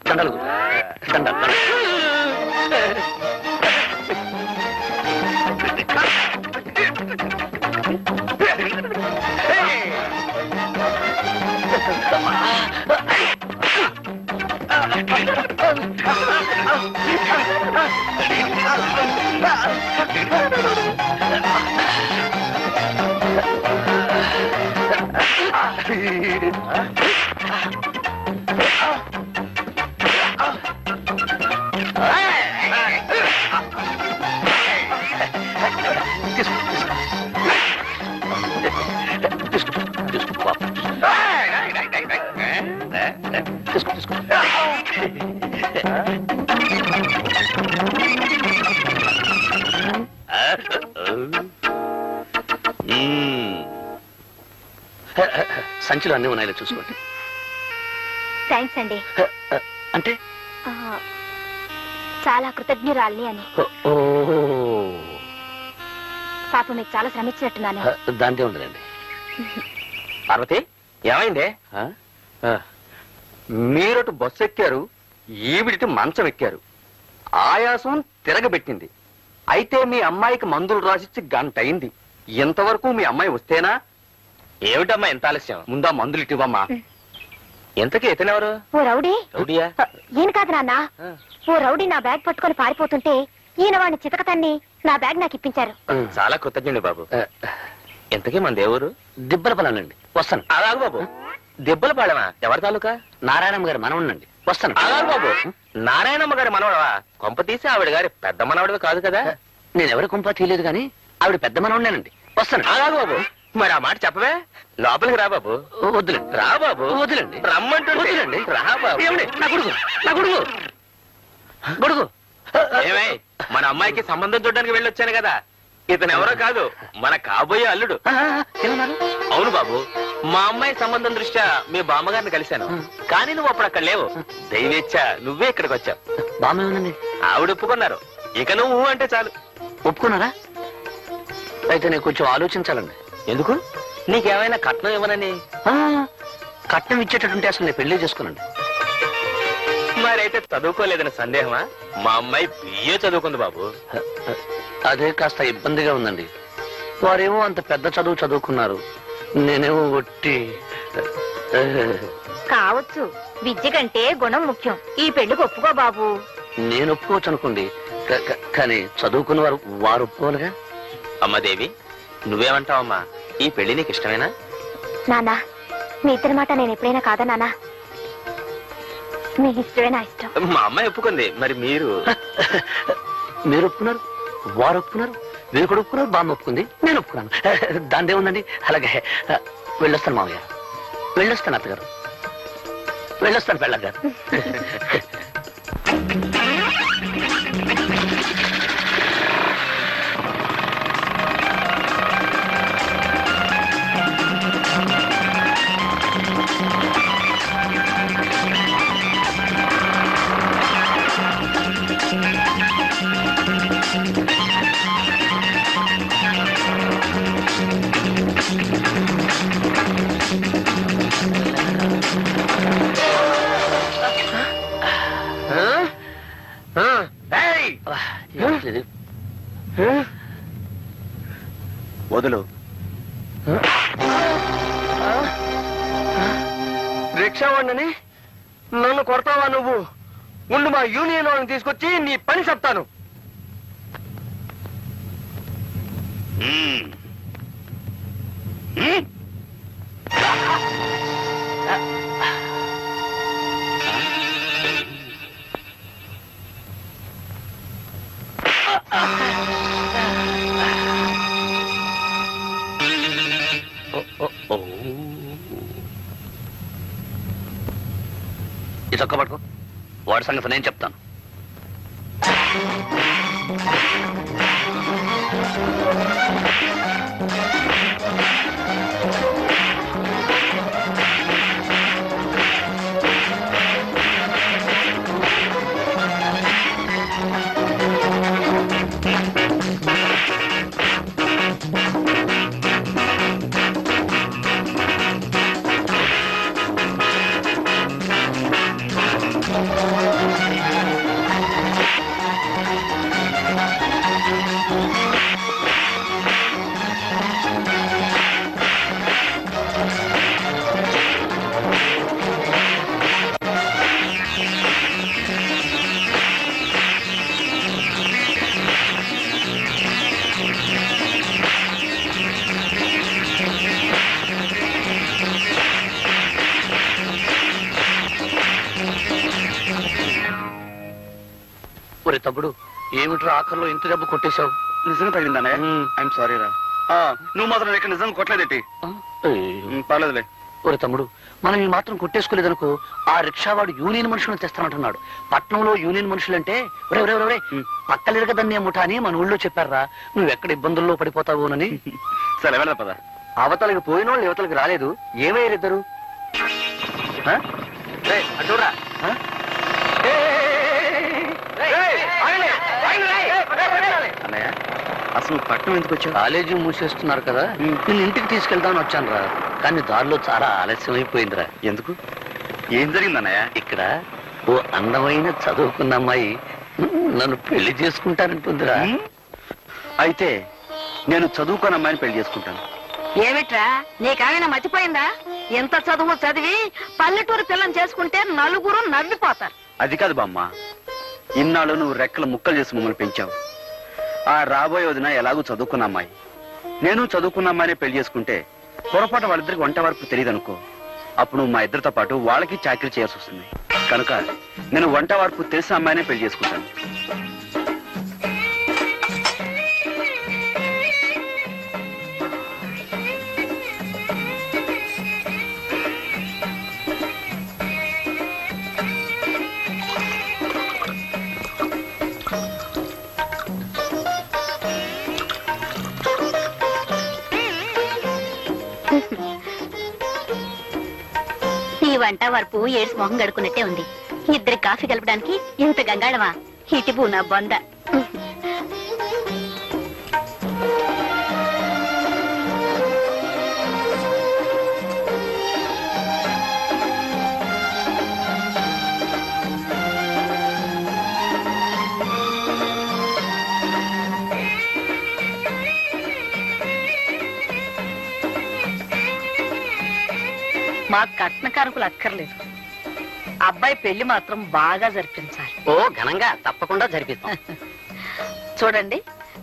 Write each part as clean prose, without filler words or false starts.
దండలు దండలు సంచులు అన్నీ ఉన్నాయో చూసుకోండి. థ్యాంక్స్ అండి. అంటే చాలా కృతజ్ఞురాల్ని అని. పాప మీకు చాలా శ్రమించినట్టున్నాను. దాంతే ఉండదండి. పార్వతి ఏమైందే? మీరటు బస్సు ఎక్కారు, ఈవిడిటి మంచం ఎక్కారు. ఆయాసం తిరగబెట్టింది. అయితే మీ అమ్మాయికి మందులు రాసిచ్చి గంట అయింది. ఇంతవరకు మీ అమ్మాయి వస్తేనా? ఏమిటమ్మా ఎంత ఆలస్యం? ముందా మందులు ఇటివమ్మా. ఎంతకీ ఇతనెవరు? ఓ రౌడీ. రౌడీయా? ఈయన కాదు నాన్న. ఓ రౌడీ నా బ్యాగ్ పట్టుకొని పారిపోతుంటే ఈయన వాడిని చితకతన్ని నా బ్యాగ్ నాకు ఇప్పించారు. చాలా కృతజ్ఞుడి బాబు. ఎంతకీ మన దేవురు? దిబ్బలపాలెండి. వస్తాను. అలాగు బాబు. దిబ్బలపాలెమా? ఎవరి తాలూకా? నారాయణమ్మ గారు మనవనండి. వస్తాను. అలాగు బాబు. నారాయణమ్మ గారి మనవడవా? కొంప తీసి ఆవిడ గారి పెద్ద మనవడివి కాదు కదా? నేను ఎవరి కొంప తీయలేదు కానీ ఆవిడ పెద్ద మనవనేనండి. వస్తాను. అలాగు బాబు. మరి ఆ మాట చెప్పవే. లోపలికి రా బాబు. వద్దులేండి. రా బాబు. వద్దులేండి. రమ్మంటుండి. రా బాబు. నా కొడుకు, నా కొడుకు, కొడుకు. ఏమై మన అమ్మాయికి సంబంధం చూడడానికి వెళ్ళొచ్చాను కదా. ఇతను ఎవరో కాదు, మన కాబోయే అల్లుడు. ఏమన్నారు? అవును బాబు, మా అమ్మాయి సంబంధం దృష్ట్యా మీ బామ్మగారిని కలిశాను. కానీ నువ్వు అప్పుడు అక్కడ లేవు. దైవేచ్ఛ నువ్వే ఇక్కడికి వచ్చావు. బామ్మ ఏమనండి? ఆవిడ ఒప్పుకున్నారు. ఇక నువ్వు అంటే చాలు. ఒప్పుకున్నారా? అయితే నేను కొంచెం ఆలోచించాలండి. ఎందుకు? నీకేమైనా కట్నం ఇవ్వనని? కట్నం ఇచ్చేటటువంటి అసలు నేను పెళ్లి చేసుకున్నాండి. మరైతే చదువుకోలేదని సందేహమా? మా అమ్మాయి బిఏ చదువుకుంది బాబు. అదే కాస్త ఇబ్బందిగా ఉందండి. వారేమో అంత పెద్ద చదువు చదువుకున్నారు, నేనేమో ఒట్టి. కావచ్చు, విద్య కంటే గుణం ముఖ్యం. ఈ పెళ్లికి ఒప్పుకో బాబు. నేను ఒప్పుకోవచ్చు అనుకోండి, కానీ చదువుకున్న వారు ఒప్పుకోవాలిగా. అమ్మదేవి, నువ్వేమంటావమ్మా? ఈ పెళ్లి నీకు ఇష్టమేనా? నానా, మీ ఇద్దరి మాట నేను ఎప్పుడైనా కాదా నానా? మీ ఇష్టమే నా ఇష్టం. మా అమ్మాయి ఒప్పుకుంది, మరి మీరు? మీరు ఒప్పుకున్నారు, వారు ఒప్పుకున్నారు, మీరు కూడా ఒప్పుకున్నారు, బామ్మ ఒప్పుకుంది, నేను ఒప్పుకున్నాను. దాందే ఉందండి. అలాగే వెళ్ళొస్తాను మామయ్య, వెళ్ళొస్తాను అత్తగారు, వెళ్ళొస్తాను పెళ్ళగారు. వదులు. రిక్షా వాడిని నన్ను కొడతావా నువ్వు? ఉండు, మా యూనియన్ వాళ్ళని తీసుకొచ్చి నీ పని చెప్తాను. ఈ చొక్క పట్టుకో, వాడి సంగతి నేను చెప్తాను. ఒరే తమ్ముడు, ఏమిట్రా ఆఖరిలో ఇంత దెబ్బ కొట్టేశావు? నిజంగా తగిలిందనే. ఐఎమ్ సారీ రా. నువ్వు మాత్రం ఇక్కడ నిజంగా కొట్టలేదేంటి? పర్లేదులే. ఒరే తమ్ముడు, మనం ఈ మాత్రం కొట్టేసుకోలేదనుకో, ఆ రిక్షావాడు యూనియన్ మనుషులను తెస్తానంటున్నాడు. పట్నంలో యూనియన్ మనుషులంటే ఒరే పక్కలిరగదన్నే ముఠ అని మన ఊళ్ళో చెప్పారా. నువ్వెక్కడ ఇబ్బందుల్లో పడిపోతావోనని. సరే వెళ్దాం పద. అవతలకి పోయిన వాళ్ళు యువతలకి రాలేదు, ఏమయ్యారిద్దరు? చూడరా, అన్నయ్య అసలు పట్నం ఎందుకు వచ్చావు? కాలేజీ మూసేస్తున్నారు కదా, నేను ఇంటికి తీసుకెళ్దామని వచ్చాను రా. కానీ దారిలో చాలా ఆలస్యం అయిపోయిందిరా. ఎందుకు? ఏం జరిగిందన్నయ్య? ఇక్కడ ఓ అందమైన చదువుకున్న అమ్మాయి నన్ను పెళ్లి చేసుకుంటానంటుందిరా. అయితే నేను చదువుకున్న అమ్మాయిని పెళ్లి చేసుకుంటాను. ఏమిట్రా, నీకేమైనా మర్చిపోయిందా? ఎంత చదువు చదివి పల్లెటూరు పిల్లని చేసుకుంటే నలుగురు నవ్విపోతారు. అది కాదు బామ్మ, ఇన్నాళ్ళు నువ్వు రెక్కల ముక్కలు చేసి మమ్మల్ని పెంచావు. ఆ రాబోయే వదిన ఎలాగూ చదువుకున్న అమ్మాయి, నేను చదువుకున్న అమ్మాయిని పెళ్లి చేసుకుంటే పొరపాటు వాళ్ళిద్దరికి వంట వరకు తెలియదు అనుకో. అప్పుడు నువ్వు మా ఇద్దరితో పాటు వాళ్ళకి చాకరీ చేయాల్సి వస్తుంది. కనుక నేను వంట వరకు తెలిసిన అమ్మాయినే పెళ్లి చేసుకుంటాను. ఈ వంట వరపు ఏడ్స్ మొహం గడుకున్నట్టే ఉంది. ఇద్దరి కాఫీ కలపడానికి ఇంత గంగాళమా? ఇటుపు నా బొంద. మా కట్న కానుకలు అక్కర్లేదు, అబ్బాయి పెళ్లి మాత్రం బాగా జరిపించాలి. ఓ ఘనంగా తప్పకుండా జరిపిస్తాం. చూడండి,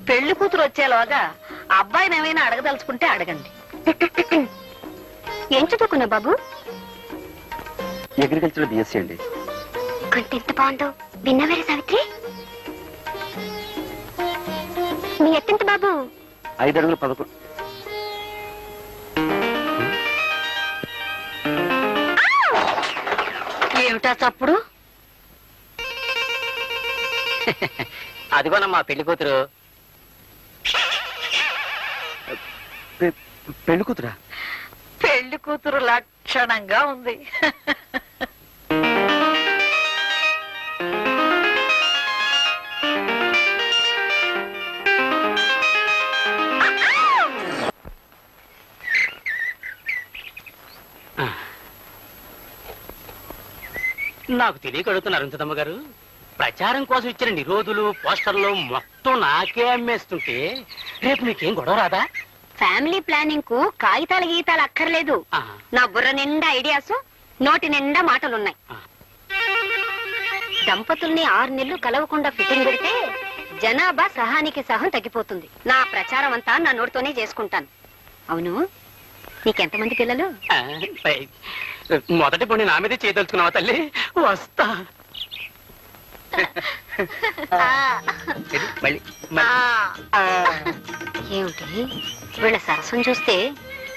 పెళ్లి కూతురు వచ్చేలోగా అబ్బాయిని ఏమైనా అడగదలుచుకుంటే అడగండి. ఏం చదువుకున్నా బాబు? అగ్రికల్చర్ బిఎస్సీ అండి. కొంత ఎంత బాగుందో విన్నవేరే సావిత్రి. నీ ఎత్తెంత బాబు? 5 అడుగుల 11. ఏమిటా చప్పుడు? అదిగోనమ్మా పెళ్లి కూతురు. పెళ్లి కూతురా? పెళ్లి కూతురు లక్షణంగా ఉంది. నాకు తెలియక అడుగుతున్నారు అరుంధతమ్మ గారు. ప్రచారం కోసం ఇచ్చిన నిరోధులు పోస్టర్లు మొత్తం నాకే అమ్మేస్తుంటే రేపు నీకేం గొడవ రాదా? ఫ్యామిలీ ప్లానింగ్ కు కాగితాలు గీతాలు అక్కర్లేదు. నా బుర్ర నిండా ఐడియాస్, నోటి నిండా మాటలున్నాయి. దంపతుల్ని 6 నెలలు కలవకుండా ఫిట్టింగ్ పెడితే జనాభా సహానికి సహం తగ్గిపోతుంది. నా ప్రచారం అంతా నా నోటితోనే చేసుకుంటాను. అవును, నీకెంతమంది పిల్లలు? మొదటి పొండి నా మీదే చేయదలుచుకున్నావా తల్లి? వస్తా. ఏమిటి వీళ్ళ సరసం చూస్తే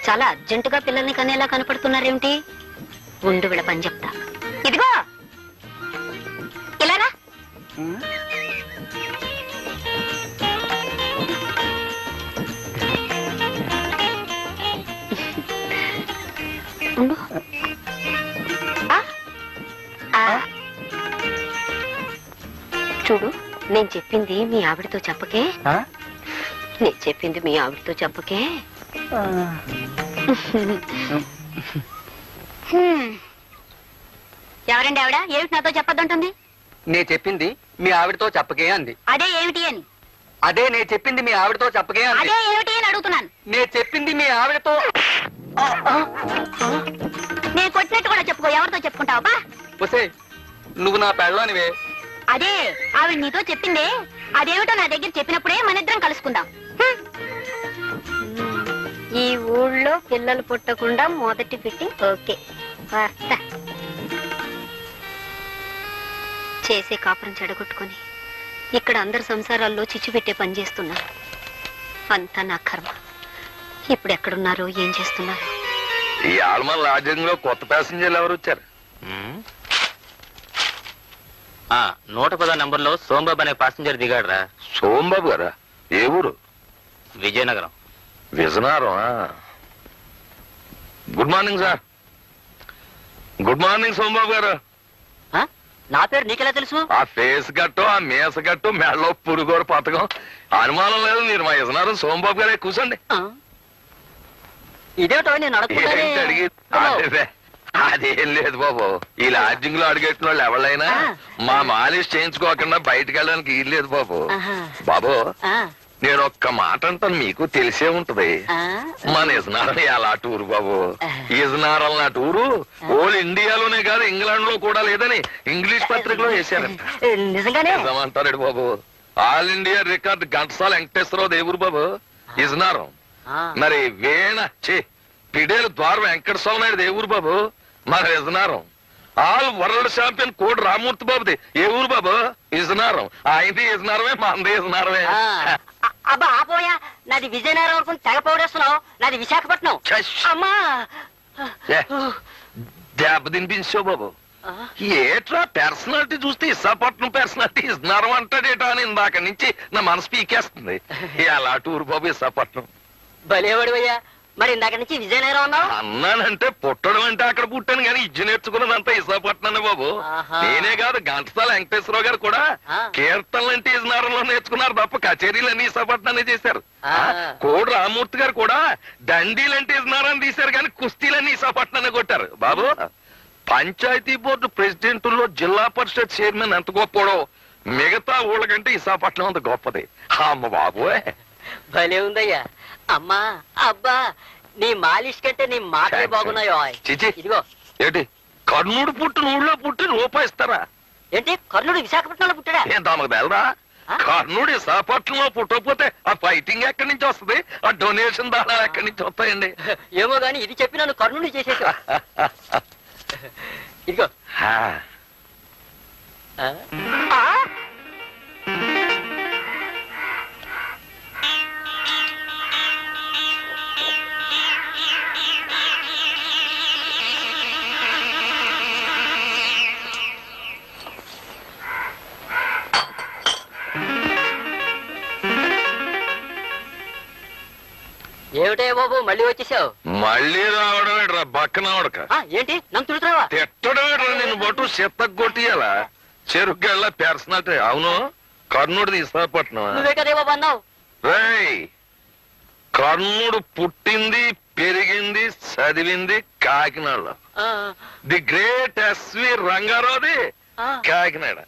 చాలా అర్జెంటుగా పిల్లల్ని కనేలా కనపడుతున్నారేమిటి? ఉండు వీళ్ళ పని చెప్తా. ఇదిగో ఇలారా. ఉండు. చూడు, నేను చెప్పింది మీ ఆవిడతో చెప్పకే. నేను చెప్పింది మీ ఆవిడతో చెప్పకే. ఎవరండి ఆవిడ? ఏమిటి నాతో చెప్పొద్దంటుంది? నేను చెప్పింది మీ ఆవిడతో చెప్పకే అంది. అదే ఏమిటి అని? అదే నేను చెప్పింది మీ ఆవిడతో చెప్పకే అంది. అదే ఏమిటి అని అడుగుతున్నాను. నేను చెప్పింది మీ ఆవిడతో. నేను కొట్టినట్టు కూడా చెప్పుకో. ఎవరితో చెప్పుకుంటావా? వసే, నువ్వు నా పెళ్ళానివే. అదే ఆవిడ నీతో చెప్పిందే. అదేమిటో నా దగ్గర చెప్పినప్పుడే మనిద్దరం కలుసుకుందాం. ఈ ఊళ్ళో పిల్లలు పుట్టకుండా మొదటి ఫిట్టింగ్ ఓకే. వస్తా. చేసే కాపురం చెడగొట్టుకుని ఇక్కడ అందరి సంసారాల్లో చిచ్చు పెట్టే పని చేస్తున్నారు. అంతా నా కర్మ. ఇప్పుడు ఎక్కడున్నారో ఏం చేస్తున్నారు? ఈ ఆల్మన్ లాడ్జింగ్ లో కొత్త ప్యాసింజర్లు ఎవరు వచ్చారు? 110 నంబర్లో సోంబాబు అనే పాసింజర్ దిగాడురా. సోంబాబు గారా? ఏ ఊరు? Vizianagaram. Vizianagaram. Good morning sir. Good morning Sombabu గారు. నా పేరు నీకెలా తెలుసు? ఆ ఫేస్ గట్టు, ఆ మేస గట్టు, మెడలో పురుగోరు పథకం అనుమానం లేదు. మీరు మా విజయనగరం సోంబాబు గారే. కూర్చోండి. ఇదేటో నేను ఏంటి అడిగి? అదేం లేదు బాబు. ఈ లాడ్జింగ్ లో అడిగెట్టిన వాళ్ళు ఎవరైనా మా మాలిష్ చేయించుకోకుండా బయటకు వెళ్ళడానికి వీల్లేదు బాబు. బాబు నేను ఒక్క మాట అంటాను, మీకు తెలిసే ఉంటది. మన ఇజనారం ఎలా టూరు బాబు. ఇజనారం నా టూరు ఓల్ ఇండియాలోనే కాదు ఇంగ్లాండ్ లో కూడా లేదని ఇంగ్లీష్ పత్రికలో వేశారంట. నిజమంటారు బాబు. All India Record Ghantasala Venkateswararao దేవురు బాబు ఇజనారం. మరి వేణ పిడేలు ద్వార వెంకట స్వామి నాయుడు దేవురు బాబు మన ఇజనారం. ఆల్ వరల్డ్ ఛాంపియన్ కోడి రామూర్తి బాబుది ఏ ఊరు బాబు? ఇజనారం. ఆయనది ఇజనారమే, మనది ఇజనారమే. అబ్బా ఆపోయా, నాది విజయనగరం వరకు తెగ పౌడేస్తున్నావు. నాది విశాఖపట్నం. అమ్మా దెబ్బ తినిపించావు బాబు. ఏట్రా పర్సనాలిటీ చూస్తే విశాఖపట్నం పర్సనాలిటీ ఇజనారం అంటాడేటా అని ఇందాక నుంచి నా మనసు పీకేస్తుంది. ఎలా టూరు బాబు విశాఖపట్నం. భలేవాడివయ్యా. మరి ఇందాక నుంచి విజయనగరం అన్నావు? అన్నానంటే పుట్టడం అంటే అక్కడ పుట్టాను కానీ ఇజ్జు నేర్చుకున్నదంతా విశాఖపట్నం బాబు. నేనే కాదు ఘంటసాల వెంకటేశ్వరరావు గారు కూడా కీర్తనలు అంటే ఇజనారంలో నేర్చుకున్నారు తప్ప కచేరీలన్నీ విశాఖపట్నాన్ని చేశారు. కోడి రామూర్తి గారు కూడా దండీలంటే ఇజనారాన్ని తీశారు కానీ కుస్తీలన్నీ విశాఖపట్నాన్ని కొట్టారు బాబు. పంచాయతీ బోర్డు ప్రెసిడెంట్లో జిల్లా పరిషత్ చైర్మన్ ఎంత గొప్పడో మిగతా ఊళ్ళకంటే విశాఖపట్నం అంత గొప్పది. అమ్మ బాబు భలే ఉందయ్యా. అమ్మా అబ్బా నీ మాలిష్ కంటే నీ మాటలే బాగున్నాయో. ఇదిగో ఏంటి కర్ణుడు పుట్టిన ఊళ్ళో పుట్టి రూపాయిస్తారా? ఏంటి కర్ణుడు విశాఖపట్నంలో పుట్టాడా? ఏం తమకు తెలదా? కర్ణుడు విశాఖపట్నంలో పుట్టకపోతే ఆ ఫైటింగ్ ఎక్కడి నుంచి వస్తుంది? ఆ డొనేషన్ దానాలు ఎక్కడి నుంచి వస్తాయండి? ఏమో గాని ఇది చెప్పి నన్ను కర్ణుడు చేసేసా. ఇదిగో ఏమిటే బాబు మళ్ళీ వచ్చేసావు? మళ్ళీ రావడం ఏంట్రా బక్కనవడక? ఏంటి నన్ను తిడుతున్నావా? తిట్టడం ఏంట్రా? నిన్ను బొట్టు చెత్తకు కొట్టియాలా? చెరుగ్గళ్ళ పర్సనాలిటీ. అవును కర్ణుడిది విశాఖపట్నం. నువ్వే కదే బాబు అన్నావు. రేయ్ కర్ణుడు పుట్టింది పెరిగింది చదివింది కాకినాడలో. ది గ్రేట్ ఎస్వి రంగారావుది కాకినాడ.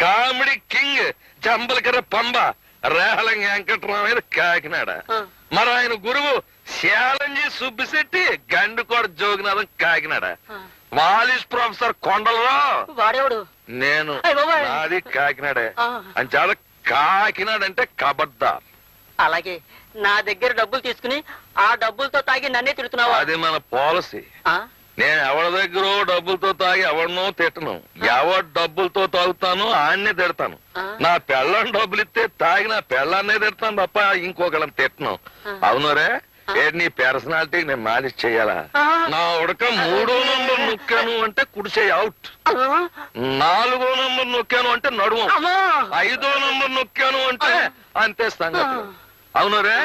కామెడీ కింగ్ చంబలకర పంబ రేహలం వెంకటరామయ్య కాకినాడ. మరి ఆయన గురువు శాలంజీ సుబ్బిశెట్టి గండుకోడ జోగినాథం కాకినాడ. మాలిష్ ప్రొఫెసర్ కొండలరావు వాడేవాడు నేను. నాది కాకినాడే. అని చాలా కాకినాడ అంటే కబడ్దార్. అలాగే నా దగ్గర డబ్బులు తీసుకుని ఆ డబ్బులతో తాగి నన్నే తిడుతున్నావా? అది మన పాలసీ. నేను ఎవరి దగ్గర డబ్బులతో తాగి ఎవరినో తిట్టను. ఎవరు డబ్బులతో తాగుతాను ఆయన్నే తిడతాను. నా పెళ్ళని డబ్బులు ఇస్తే తాగి నా పెళ్ళాన్నే తిడతాను తప్ప ఇంకొకళ్ళని తిట్టను. అవునరే నీ పర్సనాలిటీ నేను మాలిష్ చెయ్యాలా? నా ఉడక 3వ నంబర్ నొక్కాను అంటే కుడిసే అవుట్. 4వ నంబర్ నొక్కాను అంటే నడుము. 5వ నంబర్ నొక్కాను అంటే అంతే సంగతి. అవునరే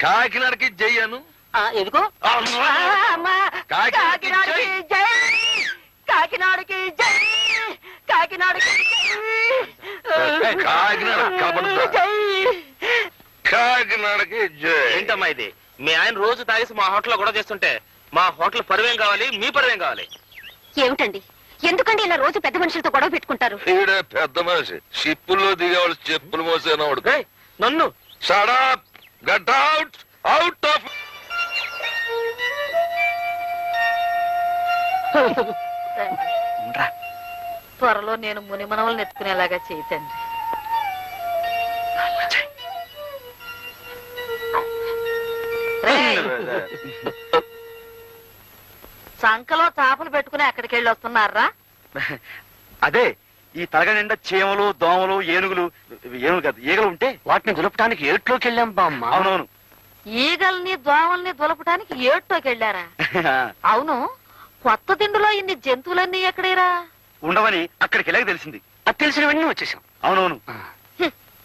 కాకినాడకి జయ్యాను. ఎందుకో? కాకినాడకి జై, కాకినాడకి జై, కాకినాడకి కాకినాడ కబడ్దార్. కాకినాడకి జై. ఏంటమ్మా ఇది? మీ ఆయన రోజు తాగేసి మా హోటల్లో గొడవ చేస్తుంటే మా హోటల్ పరువేం కావాలి, మీ పరువేం కావాలి? ఏమిటండి ఎందుకండి ఇలా రోజు పెద్ద మనుషులతో గొడవ పెట్టుకుంటారు? ఈడే పెద్ద మనిషి షిప్పుల్లో దిగేవాళ్ళు చెప్పులు మోసేనవాడు. నన్ను shut up, get out, out of. త్వరలో నేను మునిమనవలను ఎత్తుకునేలాగా చేయతండి. సంకలో చేపలు పెట్టుకుని ఎక్కడికి వెళ్ళి వస్తున్నారా? అదే ఈ తలగ నిండా చీమలు దోమలు ఏనుగులు కాదు ఈగలు ఉంటే వాటిని దులపడానికి ఏట్లోకి వెళ్ళాం బామ్మ. అవునవును. ఈగల్ని దోమల్ని దులపడానికి ఏటోకి వెళ్ళారా? అవును, కొత్త దిండులో ఇన్ని జంతువులన్నీ ఎక్కడేరా? ఉండవని అక్కడికి వెళ్ళక తెలిసింది. అది తెలిసినవన్నీ వచ్చేసాం. అవునవును.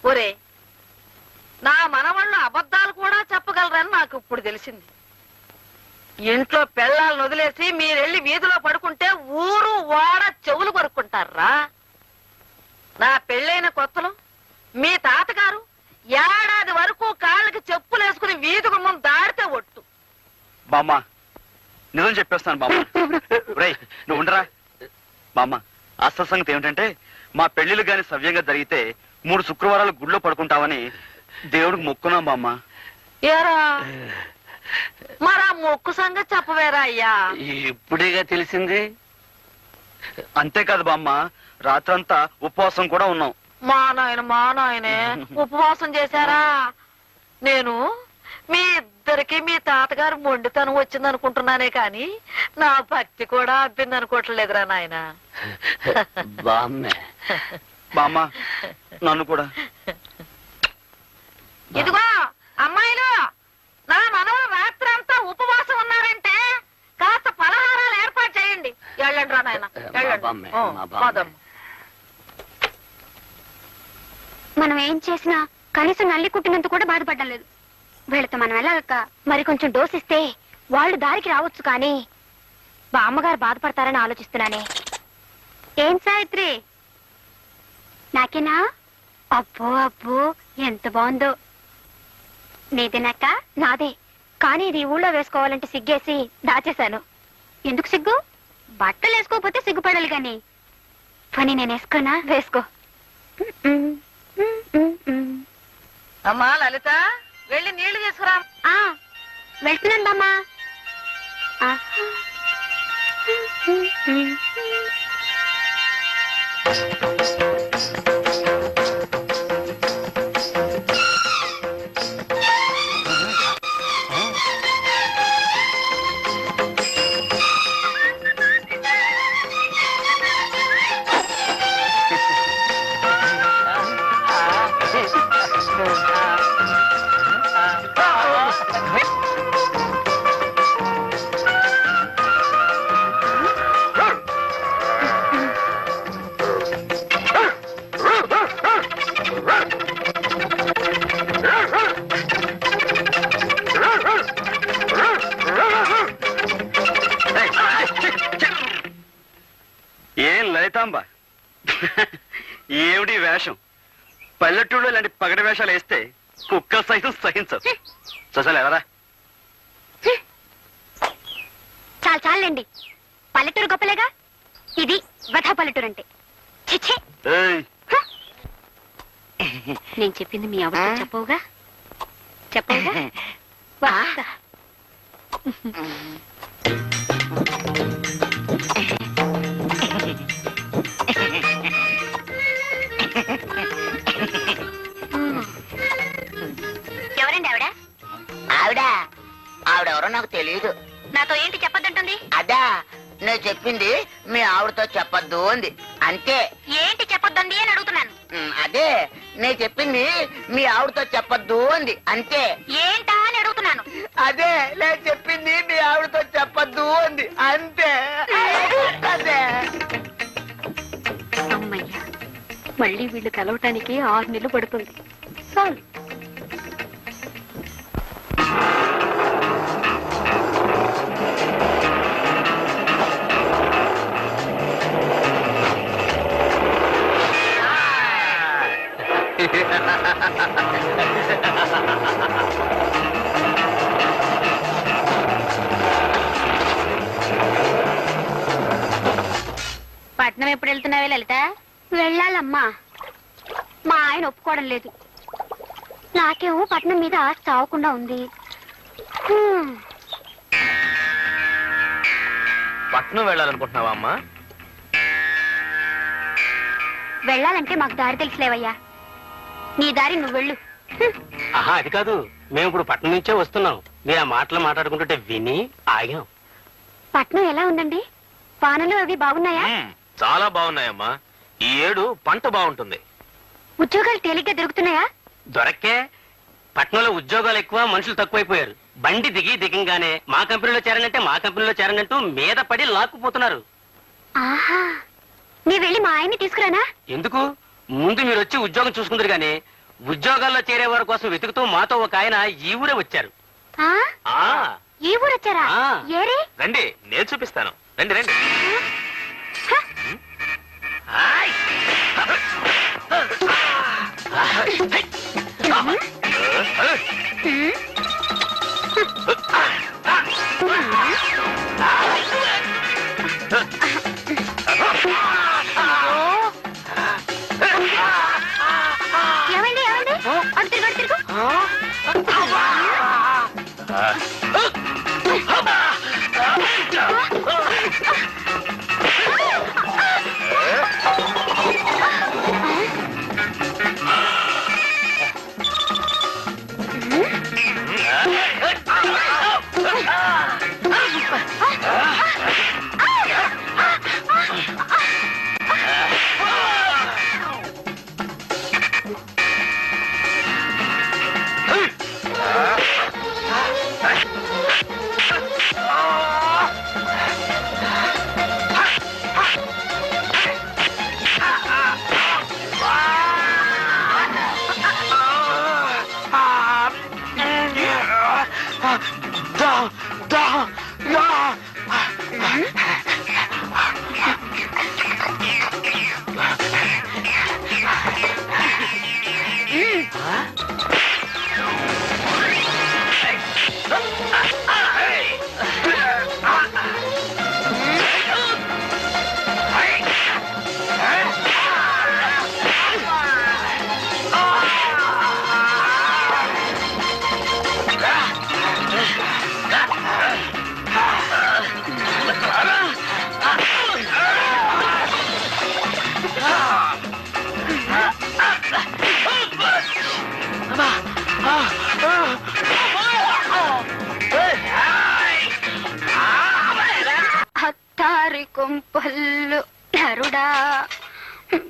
ఒరే, నా మనవాళ్ళు అబద్ధాలు కూడా చెప్పగలరని నాకు ఇప్పుడు తెలిసింది. ఇంట్లో పెళ్ళాలను వదిలేసి మీరెళ్ళి వీధిలో పడుకుంటే ఊరు వాడ చెవులు కొరుక్కుంటారా? నా పెళ్ళైన కొత్తలో మీ తాతగారు ఏడాది వరకు కాళ్ళకి చెప్పులు వేసుకుని వీధి గుమ్మం దాడితే ఒట్టు. బామ్మ నిజం చెప్పేస్తాను బామ్మ. రేయ్ నువ్వు ఉండరా బామ్మ. అసలు సంగతి ఏమిటంటే మా పెళ్లిళ్ళు గాని సవ్యంగా జరిగితే 3 శుక్రవారాలు గుళ్ళో పడుకుంటామని దేవుడికి మొక్కున్నాం బామ్మ. ఏరా మరా మొక్కు సంగతి చెప్పవేరా అయ్యా? ఇప్పుడేగా తెలిసింది. అంతేకాదు బామ్మ, రాత్రంతా ఉపవాసం కూడా ఉన్నాం. మా నాయనే ఉపవాసం చేశారా? నేను మీ ఇద్దరికి మీ తాతగారు మొండితనం వచ్చింది అనుకుంటున్నానే కాని నా భక్తి కూడా అబ్బింది అనుకోవట్లేదురా నాయన. బామ్మే బామ్మ నన్ను కూడా. ఇదిగో అమ్మాయిలు, నా మనవలు రాత్రంతా ఉపవాసం ఉన్నారంటే కాస్త పలహారాలు ఏర్పాటు చేయండి. వెళ్ళండి రా నాయన, బామ్మే, వెళ్ళండి. మా బామ్మే. పదమ్మ. మనం ఏం చేసినా కనీసం నల్లి కుట్టినంత కూడా బాధపడడం లేదు. వీళ్ళతో మనం వెళ్ళాక మరి కొంచెం డోస్ ఇస్తే వాళ్ళు దారికి రావచ్చు. కానీ బామ్మగారు బాధపడతారని ఆలోచిస్తున్నానే. ఏం సావిత్రి, నాకేనా? అబ్బో అబ్బో ఎంత బాగుందో. నీదేనాక? నాదే. కానీ ఇది ఊళ్ళో వేసుకోవాలంటే సిగ్గేసి దాచేశాను. ఎందుకు సిగ్గు? బట్టలు వేసుకోకపోతే సిగ్గుపడాలి గాని. పని నేను వేసుకోనా? వేసుకో. అమ్మా లలిత, వెళ్ళి నీళ్లు తీసుకురా. వెళ్తున్నాను బామ్మా. ఏం లలితాంబ, ఏమిటి వేషం? పల్లెటూళ్ళు ఇలాంటి పగటి వేషాలు వేస్తే కుక్క సైతం సహించదు. చూసాలి ఎవరా? చాలండి, పల్లెటూరు గొప్పలేగా. ఇది వధ పల్లెటూరు అంటే. చిచ్చే, నేను చెప్పింది మీ అవసరం చెప్పవుగా. వస్తా. ఎవరండి ఆవిడ? ఆవిడెవరో నాకు తెలియదు. నాతో ఏంటి చెప్పొద్దంటుంది? అదా నేను చెప్పింది మీ ఆవిడతో చెప్పొద్దు అంది అంతే. ఏంటి చెప్పొద్దండి అని అడుగుతున్నాను. అదే నేను చెప్పింది మీ ఆవిడతో చెప్పొద్దు అంది అంతే. ఏంటా అని అడుగుతున్నాను. అదే నేను చెప్పింది మీ ఆవిడతో చెప్పొద్దు అంది అంతే. అదే. అమ్మయ్యా, మళ్ళీ వీళ్ళు కలవటానికి 6 నెలలు పడుతుంది. చాలు. పట్నం ఎప్పుడు వెళ్తున్నావే లలిత? వెళ్ళాలమ్మా. మా ఆయన ఒప్పుకోవడం లేదు. నాకేమో పట్నం మీద ఆశ చావకుండా ఉంది. పట్నం వెళ్ళాలనుకుంటున్నావా అమ్మా? వెళ్ళాలంటే మాకు దారి తెలుసులేవయ్యా. నీ దారి నువ్వు వెళ్ళు. ఆహా, అది కాదు. మేము ఇప్పుడు పట్నం నుంచే వస్తున్నాం. మీరు ఆ మాటలు మాట్లాడుకుంటుంటే విని ఆగాం. పట్నం ఎలా ఉందండి? వానలు అవి బాగున్నాయా? చాలా బాగున్నాయమ్మా. ఈ ఏడు పంట బాగుంటుంది. ఉద్యోగాలు తేలిగ్గా దొరుకుతున్నాయా? దొరక్కే. పట్నంలో ఉద్యోగాలు ఎక్కువ, మనుషులు తక్కువైపోయారు. బండి దిగంగానే మా కంపెనీలో చేరనంటూ మీద పడి లాక్కుపోతున్నారు. ఆహా, నీ వెళ్ళి మా ఆయన్ని తీసుకురానా? ఎందుకు? ముందు మీరు వచ్చి ఉద్యోగం చూసుకుందరు గానీ ఉద్యోగాల్లో చేరే వారి కోసం వెతుకుతూ మాతో ఒక ఆయన ఈ ఊరే వచ్చారు. ఈ ఊరు వచ్చారా? ఏరే రండి, నేను చూపిస్తాను. రండి రండి. ఏమండి ఏమండి, అటు తిరుగు అటు తిరుగు. హత్తారి కుంపల్లు నరుడా,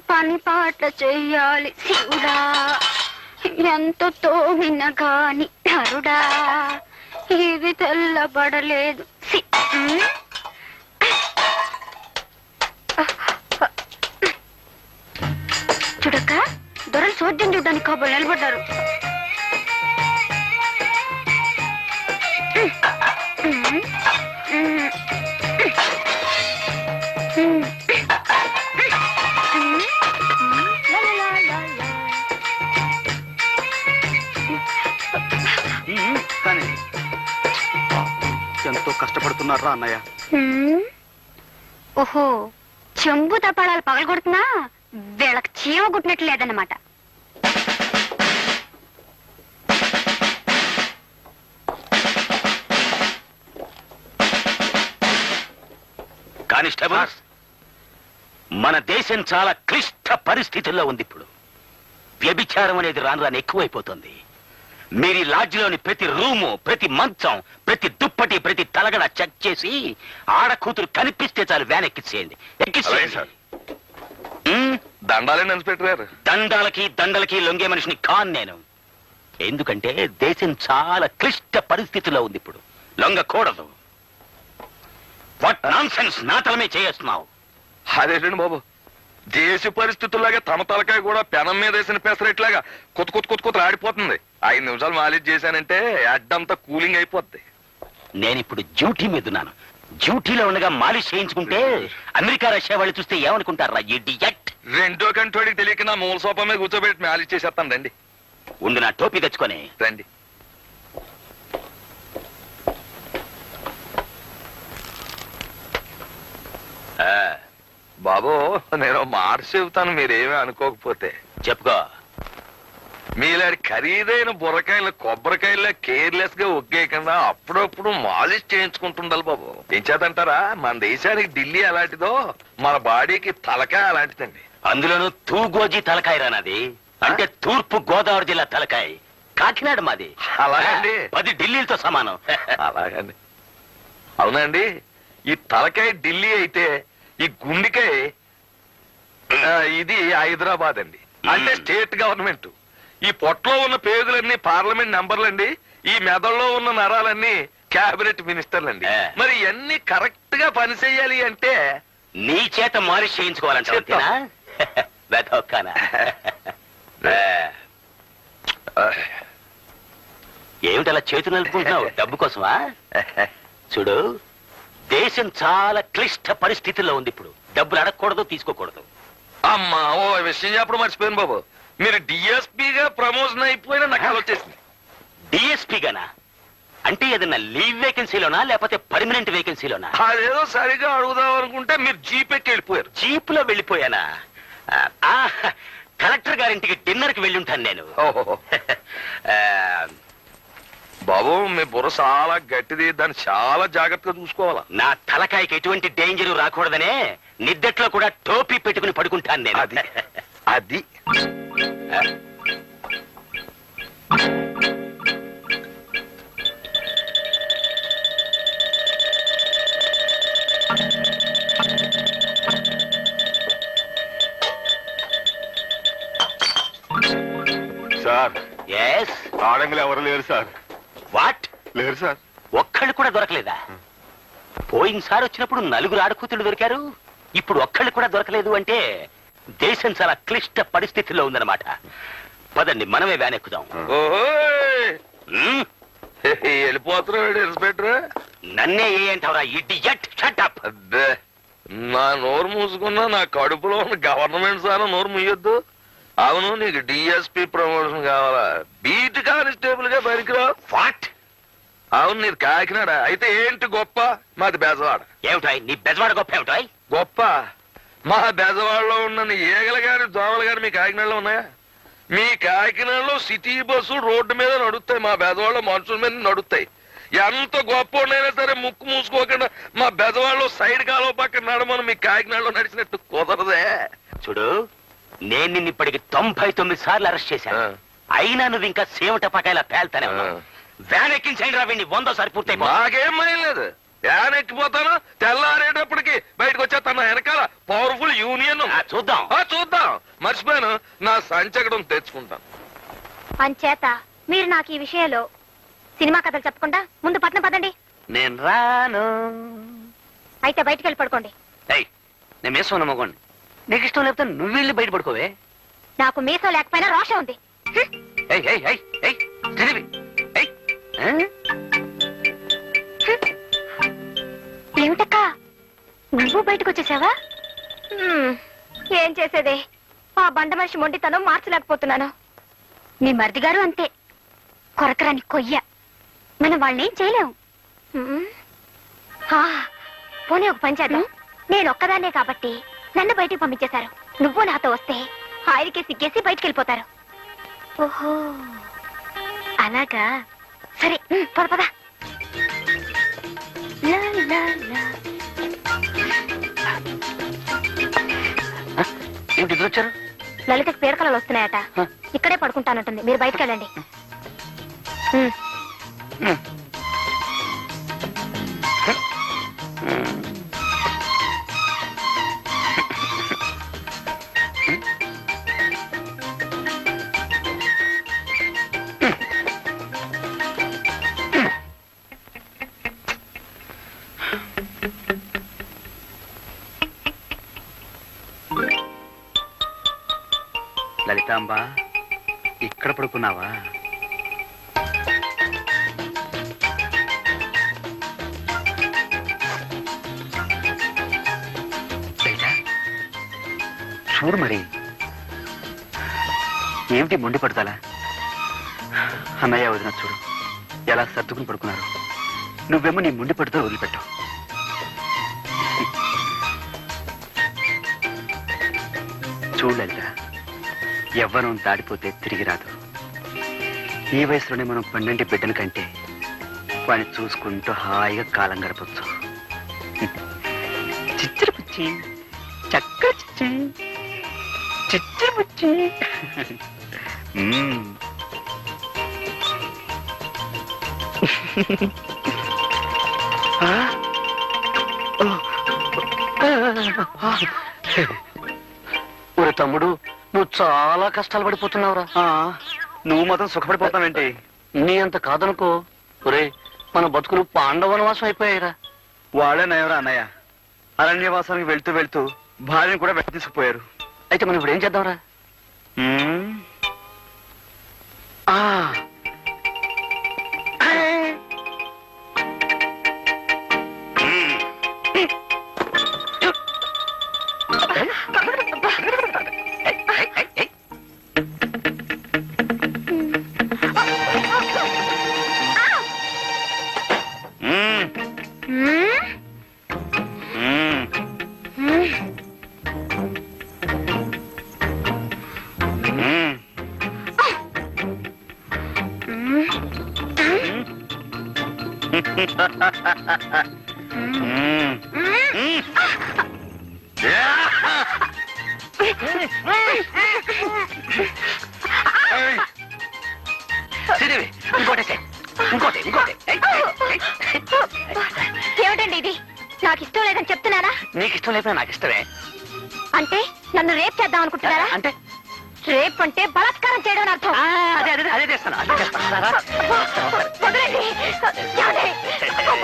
పని పాట చెయ్యాలి శివుడా, ఎంత తోమిన గాని నరుడా, ఇవి తెల్లబడలేదు. చూడక్క, దొరలు చోద్యం చూడ్డానికి కాబోలు నిలబడ్డారు. కానీ ఎంతో కష్టపడుతున్నారా అన్నయ్య? ఓహో, చెంబు తపాళాలు పగలగొడుతున్నా వీళ్ళకి చీమ గుట్టినట్లు లేదన్నమాట. కానిస్టేబుల్స్, మన దేశం చాలా క్లిష్ట పరిస్థితుల్లో ఉంది. ఇప్పుడు వ్యభిచారం అనేది రాను రాను ఎక్కువైపోతుంది. మీరు ఈ లాడ్జిలోని ప్రతి రూము, ప్రతి మంచం, ప్రతి దుప్పటి, ప్రతి తలగడ చెక్ చేసి ఆడ కూతురు కనిపిస్తే చాలు వ్యాన్ ఎక్కించేయండి. దండాలేండి ఇన్స్పెక్టర్ గారు. దండలకి లొంగే మనిషిని కాన్ నేను. ఎందుకంటే దేశం చాలా క్లిష్ట పరిస్థితుల్లో ఉంది. ఇప్పుడు లొంగకూడదు. వాట్ నాన్సెన్స్, నా తలమే చేస్తున్నావు. అదేంటండి బాబు, దేశ పరిస్థితుల్లాగా తమ తలకాయ కూడా పెనం మీద వేసిన పెసరెట్లాగా కొత్త ఆడిపోతుంది. 5 నిమిషాలు మాలిష్ చేశానంటే అడ్డంతా కూలింగ్ అయిపోద్ది. నేనిప్పుడు డ్యూటీ మీద ఉన్నాను. డ్యూటీలో ఉండగా మాలిష్ చేయించుకుంటే అమెరికా, రష్యా వాళ్ళు చూస్తే ఏమనుకుంటారా? ఇడియట్. రెండో కంటోడికి తెలియక నా మూల సోఫా మీద కూర్చోబెట్టి మాలిష్ చేసేస్తాను. రండి ఉండు, నా టోపీ తెచ్చుకొని రండి. బాబు, నేను మాట చెబుతాను, మీరేమీ అనుకోకపోతే. చెప్పుకో. మీలాంటి ఖరీదైన బుర్రకాయలు కొబ్బరికాయల్లో కేర్లెస్ గా ఒగ్గేయకుండా అప్పుడప్పుడు మాలిష్ చేయించుకుంటుండాలి బాబు. ఏం చేతంటారా, మన దేశానికి ఢిల్లీ అలాంటిదో మన బాడీకి తలకాయ అలాంటిదండి. అందులోనూ తూగోజీ తలకాయ రానది. అంటే తూర్పు గోదావరి జిల్లా తలకాయ. కాకినాడ మాది. అలాగండి. 10 ఢిల్లీలతో సమానం. అలాగండి. అవునండి, ఈ తలకాయ ఢిల్లీ అయితే ఈ గుండెకాయ ఇది హైదరాబాద్ అండి, అంటే స్టేట్ గవర్నమెంట్. ఈ పొట్టలో ఉన్న పేగులన్నీ పార్లమెంట్ నంబర్లండి, ఈ మెదడులో ఉన్న నరాలన్నీ క్యాబినెట్ మినిస్టర్లండి. మరి ఇవన్నీ కరెక్ట్ గా పని చెయ్యాలి అంటే నీ చేత మాలిష్ చేయించుకోవాలంటే ఏమిటలా చేతులు నలుపుకుంటున్నావు? డబ్బు కోసమా? చూడు, దేశం చాలా క్లిష్ట పరిస్థితుల్లో ఉంది ఇప్పుడు. డబ్బులు అడగకూడదు, తీసుకోకూడదు. అమ్మా, ఓ విషయం చెప్పడం మర్చిపోయాను బాబు. మీరు డిఎస్పీగా ప్రమోషన్ అయిపోయిన నాకు వచ్చేసింది. డిఎస్పీగానా? అంటే ఏదన్నా లీవ్ వేకెన్సీలోనా లేకపోతే పర్మనెంట్ వేకెన్సీలోనా? అదేదో సరిగా అడుగుదాం అనుకుంటే మీరు జీపెక్కి వెళ్ళిపోయారు. జీప్ లో వెళ్ళిపోయానా? కలెక్టర్ గారింటికి డిన్నర్ కి వెళ్ళి ఉంటాను నేను. బాబు, మీ బుర్ర చాలా గట్టిది, దాన్ని చాలా జాగ్రత్తగా చూసుకోవాలా. నా తలకాయకి ఎటువంటి డేంజర్ రాకూడదనే నిద్దట్లో కూడా టోపీ పెట్టుకుని పడుకుంటాను నేను. అది అది సార్, ఎస్. ఆడంగులు ఎవరు లేరు సార్. వాట్? లేరు సార్. ఒక్కళ్ళు కూడా దొరకలేదా? పోయినసారి వచ్చినప్పుడు 4 ఆడకూతులు దొరికారు, ఇప్పుడు ఒక్కళ్ళు కూడా దొరకలేదు అంటే దేశం చాలా క్లిష్ట పరిస్థితుల్లో ఉందన్నమాట. పదండి, మనమే వ్యాన్ ఎక్కుదాం. వెళ్ళిపోతున్నాడు ఇన్స్పెక్టర్. నన్నే ఏ అంటావురా ఇడియట్? Shut up. అబ్బే, నా నోరు మూసుకున్నా నా కడుపులో ఉన్న గవర్నమెంట్ సార్ నోరు ముయ్యొద్దు. అవును, నీకు డిఎస్పీ ప్రమోషన్ కావాలా? బీట్ కానిస్టేబుల్ గా పనికిరావు. వాట్? అవును, నీది కాకినాడ. అయితే ఏంటి గొప్ప? మాది బెజవాడ. ఏమిటాయ్ నీ బెజవాడ గొప్ప? ఏమిటాయ్ గొప్ప? మా బెజవాడలో ఉన్న ఈగలు గాని దోమలు గాని మీ కాకినాడలో ఉన్నాయా? మీ కాకినాడలో సిటీ బస్సులు రోడ్డు మీద నడుస్తాయి, మా బెజవాడలో మనుషుల మీద నడుస్తాయి. ఎంత గొప్ప ఉన్నాయినా సరే ముక్కు మూసుకోకుండా మా బెజవాడలో సైడ్ కాలువ పక్కన నడమని మీ కాకినాడలో నడిచినట్టు కుదరదే. చూడు, నేను నిన్ను ఇప్పటికి 99 సార్లు అరెస్ట్ చేశాను, అయినా నువ్వు ఇంకా సేవట పకాయలా పేల్తానే ఉన్నావు. వ్యాన్ ఎక్కించండి రా వీడిని, 100సారి పూర్తయిపో. నాకేం లేదు, వ్యాన్ ఎక్కిపోతాను, తెల్లారేటప్పటికి బయటకు వచ్చేస్తాను. వెనకాల పవర్ఫుల్ యూనియన్. చూద్దాం చూద్దాం. మర్చిపోయాను, నా సంచకడం తెచ్చుకుంటాను. అంచేత మీరు నాకు ఈ విషయంలో సినిమా కథలు చెప్పకుండా ముందు పట్నం పదండి. నేను రాను. అయితే బయటికి వెళ్ళి పడుకోండి. నేను మీసం నమ్మకోండి. నీకు ఇష్టం లేకపోతే నువ్వు వెళ్ళి బయట పడుకోవే. నాకు మీసం లేకపోయినా రోషం ఉంది. ఏమిటక్క, నువ్వు బయటకు వచ్చేసావా? ఏం చేసేదే, ఆ బండ మనిషి మొండితనం మార్చలేకపోతున్నాను. నీ మరిది గారు అంతే, కొరకరాని కొయ్య. మనం వాళ్ళని ఏం చేయలేము. పోనీ ఒక పని చేద్దాం. నేను ఒక్కదాన్నే కాబట్టి నన్ను బయటికి పంపించేశారు. నువ్వు నాతో వస్తే ఆయనకే సిగ్గేసి బయటికి వెళ్ళిపోతారు. ఓహో, అలాగా? సరే, పద పద. ఏమిటి ఇద్దరు వచ్చారు? లలితకి పీడకలలు వస్తున్నాయట, ఇక్కడే పడుకుంటానంటుంది. మీరు బయటకు వెళ్ళండి. లలితాంబ, ఇక్కడ పడుకున్నావా? చూడు మరి, ఏమిటి మొండి పడతాలా? అన్నయ్య వదిన చూడు ఎలా సర్దుకుని పడుకున్నారు. నువ్వేమో నీ మొండి పడుతో వదిలిపెట్టావు. చూడు లలిత, యవ్వనం దాడిపోతే తిరిగి రాదు. ఈ వయసులోనే మనం 12 బిడ్డల కంటే వాడిని చూసుకుంటూ హాయిగా కాలం గడపచ్చు. చిచ్చరు పుచ్చి, చక్క చిచ్చి, చిచ్చరు పుచ్చి. ఒరే తమ్ముడు, నువ్వు చాలా కష్టాలు పడిపోతున్నావురా. నువ్వు మాత్రం సుఖపడిపోతావేంటి? నీ అంత కాదనుకో. ఒరే, మన బతుకులు పాండవనవాసం అయిపోయాయిరా. వాళ్ళే నయవరా అన్నయ్య. అరణ్యవాసానికి వెళ్తూ వెళ్తూ భార్యను కూడా వెంట తీసుకుపోయారు. అయితే మనం ఇప్పుడు ఏం చేద్దాంరా? ఏమిటండి ఇది? నాకు ఇష్టం లేదని చెప్తున్నారా? నీకు ఇష్టం లేకపోయినా నాకు ఇష్టమే. అంటే నన్ను రేప్ చేద్దాం అనుకుంటున్నారా? అంటే రేప్ అంటే బలాత్కారం చేయడం అని అర్థం. అదే అదే అదే చేస్తాను, అదే చేస్తాను. వదలండి.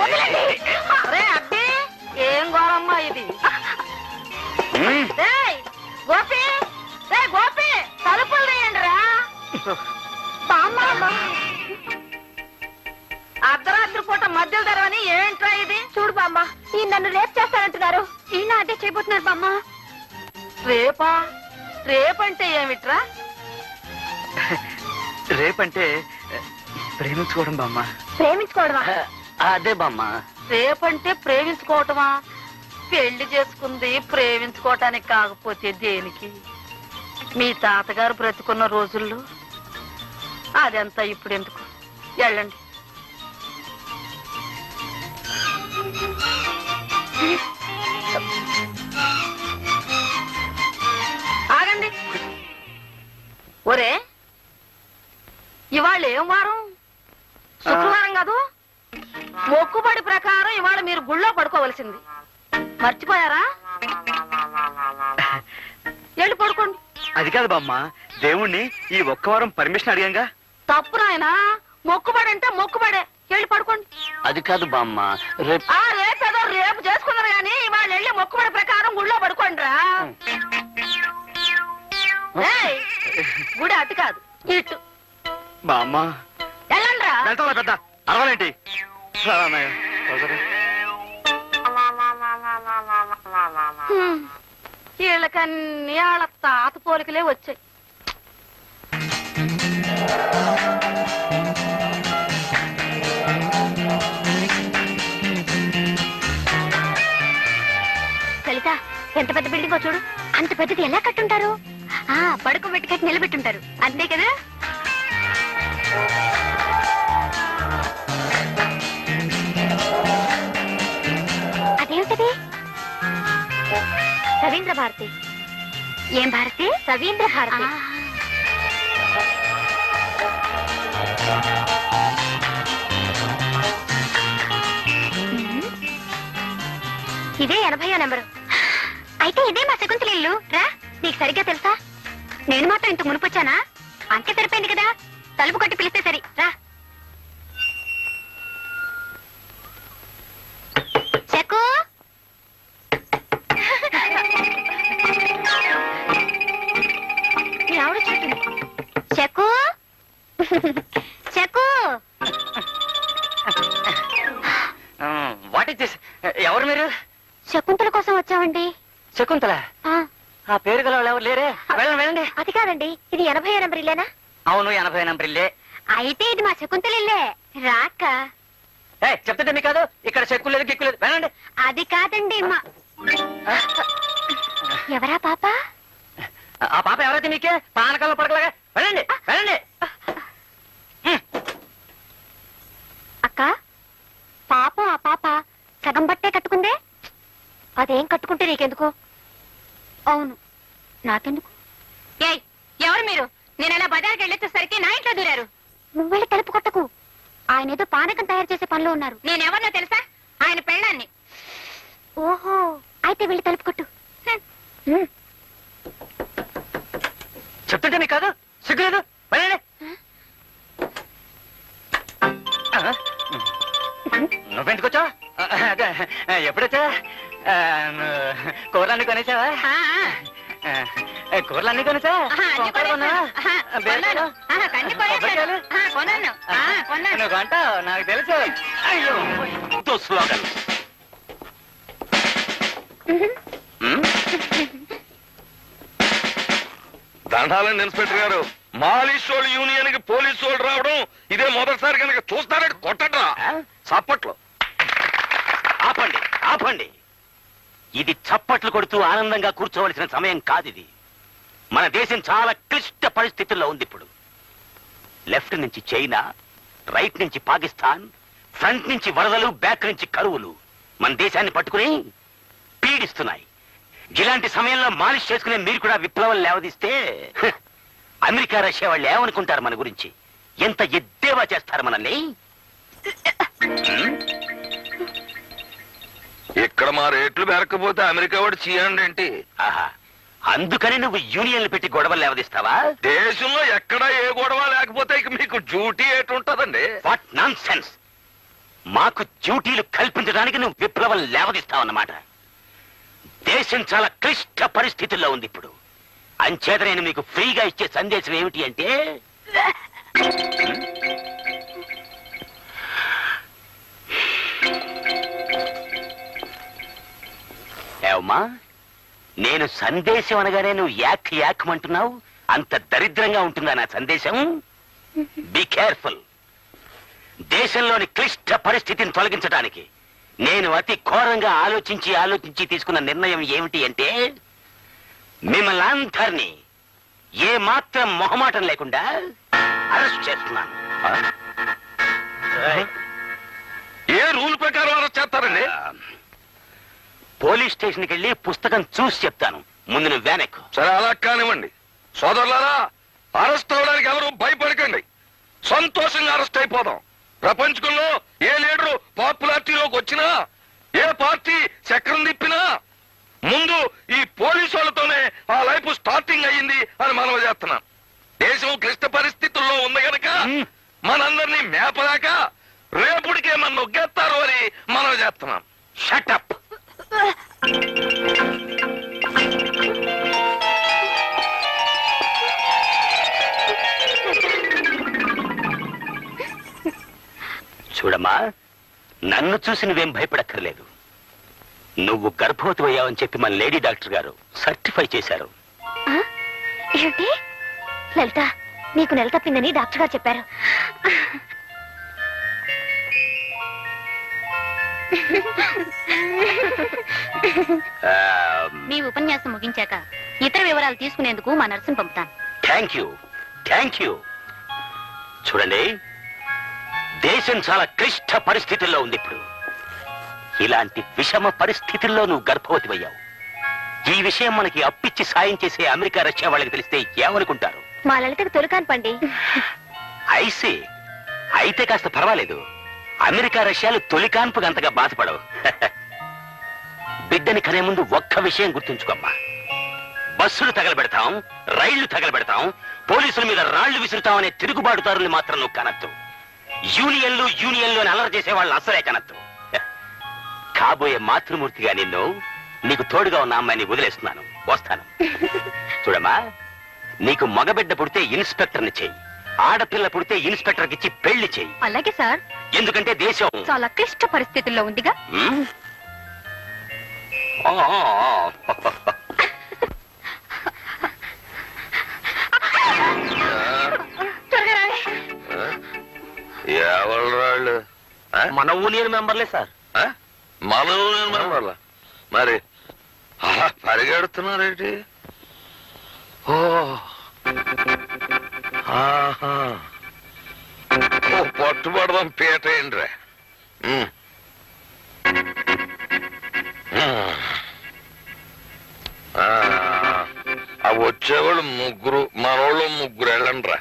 వదలండి. అరే అబ్బి, ఏం ఘోరమ్మా ఇది? రేయ్, గోపి, రేయ్ గోపి, తలుపులు తీయండి రా. అర్ధరాత్రి పూట మధ్యలో తెరవని ఏంట్రా ఇది? చూడు బామ్మ, ఈ నన్ను రేప్ చేస్తానంటున్నారు. ఈయన అదే చేయబోతున్నారు బామ్మ. రేపా? రేపంటే ఏమిట్రా? రేపంటే ప్రేమించుకోవడం బామ్మ. ప్రేమించుకోవడమా? అదే బామ్మ. రేపంటే ప్రేమించుకోవటమా? పెళ్లి చేసుకుంది ప్రేమించుకోవటానికి కాకపోతే దేనికి? మీ తాతగారు బ్రతుకున్న రోజుల్లో అదంతా ఇప్పుడు ఎందుకు? వెళ్ళండి. ఆగండి. ఒరే, ఇవాళ ఏం వారం? శుక్రవారం కాదు? మొక్కుబడి ప్రకారం ఇవాళ మీరు గుళ్ళో పడుకోవలసింది. మర్చిపోయారా? వెళ్ళి పడుకోండి. అది కాదు బామ్మ, దేవుణ్ణి ఈ ఒక్క వారం పర్మిషన్ అడిగాంగా. తప్పు నాయనా, మొక్కుబడి అంటే మొక్కుబడే. వెళ్ళి పడుకోండి. అది కాదు బామ్మ, రేపు రేపేదో రేపు చేసుకున్నారు కానీ ఇవాళ వెళ్ళి మొక్కుబడి ప్రకారం గుళ్ళో పడుకోండి రా. గుడి అటు కాదు, ఇటు. బామ్మ వెళ్ళండి రా. వెళ్తా పెద్ద అరవాలేంటి? వీళ్ళకన్నీ వాళ్ళ తాత పోలికలే వచ్చాయి. లలిత, ఎంత పెద్ద బిల్డింగో చూడు. అంత పెద్దది ఎలా కట్టుంటారు? పడుకోబెట్టి కట్టి నిలబెట్టుంటారు, అంతే కదా? అదేమిటది? రవీంద్ర భారతి. ఏం భారతి? రవీంద్ర భారతి. ఇదే 80వ నెంబరు. అయితే ఇదే మా శకుంతల ఇల్లు. రా, నీకు సరిగ్గా తెలుసా? నేను మాత్రం ఇంత మునుపొచ్చానా? అంతే సరిపోయింది కదా. తలుపు కట్టి పిలిస్తే సరి. రా. శకు, మీ ఆవిడ చూస్తుంది. Shaku, Shaku. What is this? ఎవరు మీరు? శకుంతల కోసం వచ్చామండి. శకుంతల? ఆ పేరు గల వాళ్ళు ఎవరు లేరే? వెళ్ళండి వెళ్ళండి. అది కాదండి, ఇది 80వ నెంబర్ ఇల్లేనా? అవును, 80వ నెంబర్ ఇల్లే. అయితే ఇది మా శకుంతల ఇల్లే. రాక చెప్తుంటే మీకు కాదు, ఇక్కడ చెక్కు లేదు గిక్కు లేదు. వెళ్ళండి. అది కాదండి మా. ఎవరా పాప? ఆ పాప ఎవరైతే మీకే పానకాల్లో పడకలాగా. వెళ్ళండి వెళ్ళండి. అక్క, పాపం ఆ పాప సగం బట్టే కట్టుకుందే. అదేం కట్టుకుంటే నీకెందుకు? అవును, నాకెందుకు? ఏయ్, ఎవరు మీరు? నేను అలా బజార్కి వెళ్ళొచ్చేసరికి నా ఇంట్లో దూరారు. నువ్వు వెళ్ళి తలుపు కొట్టకు. ఆయన ఏదో పానకం తయారు చేసే పనిలో ఉన్నారు. నేనెవరినో తెలుసా? ఆయన పెళ్ళాన్ని. ఓహో, అయితే వెళ్ళి తలుపు కొట్టు. చెప్తుంటే మీకు కాదు సిగ్గులేదు నువ్వెందుకొచ్చా అదే ఎప్పుడొచ్చా కూరలన్నీ కొనేసావా కూరలన్నీ కొనేసా నువ్వు కొంటావు నాకు తెలుసు దండాలండి ఇన్స్పెక్టర్ గారు. మాలిష్ వాళ్ళు యూనియన్ కి పోలీసు వాళ్ళు రావడం ఇదే మొదటిసారి కనుక చూస్తారంటే కొట్టట్రా చప్పట్లు. ఆపండి ఆపండి, ఇది చప్పట్లు కొడుతూ ఆనందంగా కూర్చోవలసిన సమయం కాదిది. మన దేశం చాలా క్లిష్ట పరిస్థితుల్లో ఉంది ఇప్పుడు. లెఫ్ట్ నుంచి చైనా, రైట్ నుంచి పాకిస్తాన్, ఫ్రంట్ నుంచి వరదలు, బ్యాక్ నుంచి కరువులు మన దేశాన్ని పట్టుకుని పీడిస్తున్నాయి. ఇలాంటి సమయంలో మాలిష్ చేసుకునే మీరు కూడా విప్లవం లేవదీస్తే అమెరికా రష్యా వాళ్ళు ఏమనుకుంటారు మన గురించి? ఎంత ఎద్దేవా చేస్తారు మనల్ని. ఇక్కడ మా రేట్లు పెరగకపోతే అమెరికా వాడు చీయండి ఏంటి? ఆహా, అందుకని నువ్వు యూనియన్లు పెట్టి గొడవలు లేవదీస్తావా? దేశంలో ఎక్కడా ఏ గొడవ లేకపోతే ఇక మీకు డ్యూటీ ఏటుంటదండి? What nonsense. మాకు డ్యూటీలు కల్పించడానికి నువ్వు విప్లవం లేవదీస్తావన్నమాట. దేశం చాలా క్లిష్ట పరిస్థితుల్లో ఉంది ఇప్పుడు. అంచేత నేను మీకు ఫ్రీగా ఇచ్చే సందేశం ఏమిటి అంటే, ఏమా నేను సందేశం అనగానే నువ్వు యాక్ యాక్మంటున్నావు? అంత దరిద్రంగా ఉంటుందా నా సందేశం? Be careful. దేశంలోని క్లిష్ట పరిస్థితిని తొలగించడానికి నేను అతి ఘోరంగా ఆలోచించి తీసుకున్న నిర్ణయం ఏమిటి అంటే, మిమ్మల్ని అందరినీ ఏ మాత్రం మొహమాటం లేకుండా అరెస్ట్ చేస్తున్నాను. ఏ రూల్ ప్రకారం అరెస్ట్ చేస్తారండి? పోలీస్ స్టేషన్కి వెళ్ళి పుస్తకం చూసి చెప్తాను. ముందు నువ్వు వ్యానెక్కు. సరే అలా కానివ్వండి. సోదరులారా, అరెస్ట్ అవడానికి ఎవరు భయపడకండి. సంతోషంగా అరెస్ట్ అయిపోదాం. ప్రపంచంలో ఏ లీడరు పాపులారిటీలోకి వచ్చినా, ఏ పార్టీ చక్రం తిప్పినా ముందు ఈ పోలీసు వాళ్ళతోనే ఆ లైఫ్ స్టార్టింగ్ అయ్యింది అని మనం చేస్తున్నాం. దేశం క్లిష్ట పరిస్థితుల్లో ఉంది గనక మనందరినీ మేపదాక రేపుడికే మన నొగ్గేస్తారు అని మనం చేస్తున్నాం. షటప్. చూడమ్మా, నన్ను చూసి నువ్వేం భయపడక్కర్లేదు. నువ్వు గర్భవతి అయ్యావని చెప్పి మన లేడీ డాక్టర్ గారు సర్టిఫై చేశారు. ఏంటి లలిత, నీకు నెల తప్పిందని డాక్టర్ గారు చెప్పారు. మీ ఉపన్యాసం ముగించాక ఇతర వివరాలు తీసుకునేందుకు మా నర్సును పంపుతాను. Thank you. చూడండి, దేశం చాలా క్లిష్ట పరిస్థితుల్లో ఉంది ఇప్పుడు. ఇలాంటి విషమ పరిస్థితుల్లో నువ్వు గర్భవతి అయ్యావు. ఈ విషయం మనకి అప్పిచ్చి సాయం చేసే అమెరికా రష్యా వాళ్ళకి తెలిస్తే ఏమనుకుంటారు? మా లలితకు తొలికాన్పండి. ఐసీ. అయితే కాస్త పర్వాలేదు. అమెరికా రష్యాలు తొలికాన్పుకు అంతగా బాధపడవు. బిడ్డని కనే ముందు ఒక్క విషయం గుర్తుంచుకోమ్మా. బస్సులు తగలబెడతాం, రైళ్లు తగలబెడతాం, పోలీసుల మీద రాళ్లు విసురుతామనే తిరుగుబాటుదారుల్ని మాత్రం నువ్వు కనద్దు. యూనియన్లు అని అల్లరి చేసే వాళ్ళు అసలే కనద్దు. కాబోయే మాతృమూర్తిగా నీకు తోడుగా ఉన్న అమ్మాయిని వదిలేస్తున్నాను. వస్తాను. చూడమ్మా, నీకు మగబిడ్డ పుడితే ఇన్స్పెక్టర్ని చెయ్యి, ఆడపిల్ల పుడితే ఇన్స్పెక్టర్కి ఇచ్చి పెళ్లి చెయ్యి. అలాగే సార్. ఎందుకంటే దేశం చాలా క్లిష్ట పరిస్థితుల్లో ఉందిగా. ఎవరు రాళ్ళు? మన యూనియన్ మెంబర్లే సార్. మన యూనియన్ మెంబర్లా? మరి అలా పరిగెడుతున్నారేంటి? ఓ పట్టుబడదాం పీట ఏంట్రా. ఆ వచ్చేవాళ్ళు ముగ్గురు, మనోళ్ళు ముగ్గురు వెళ్ళండి రా.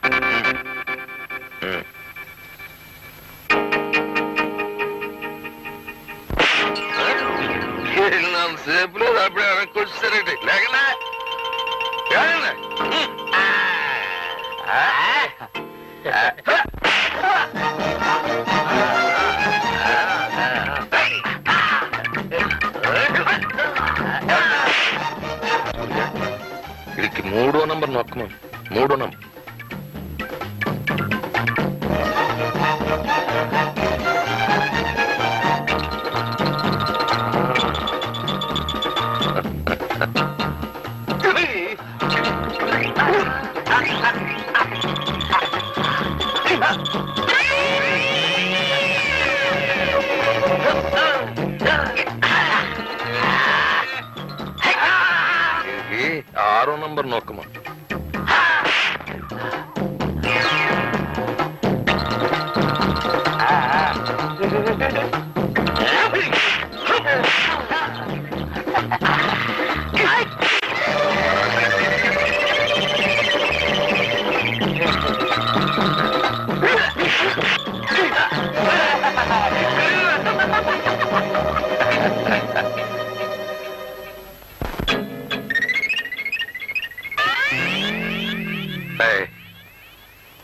సేపు లేదు, అప్పుడే వెనక్కి వచ్చేసారేంటి? లేకనా వీడికి 3వ నంబర్ నొక్కమను. 3వ నంబర్. ఇది 6వ నంబర్ నొక్కమను.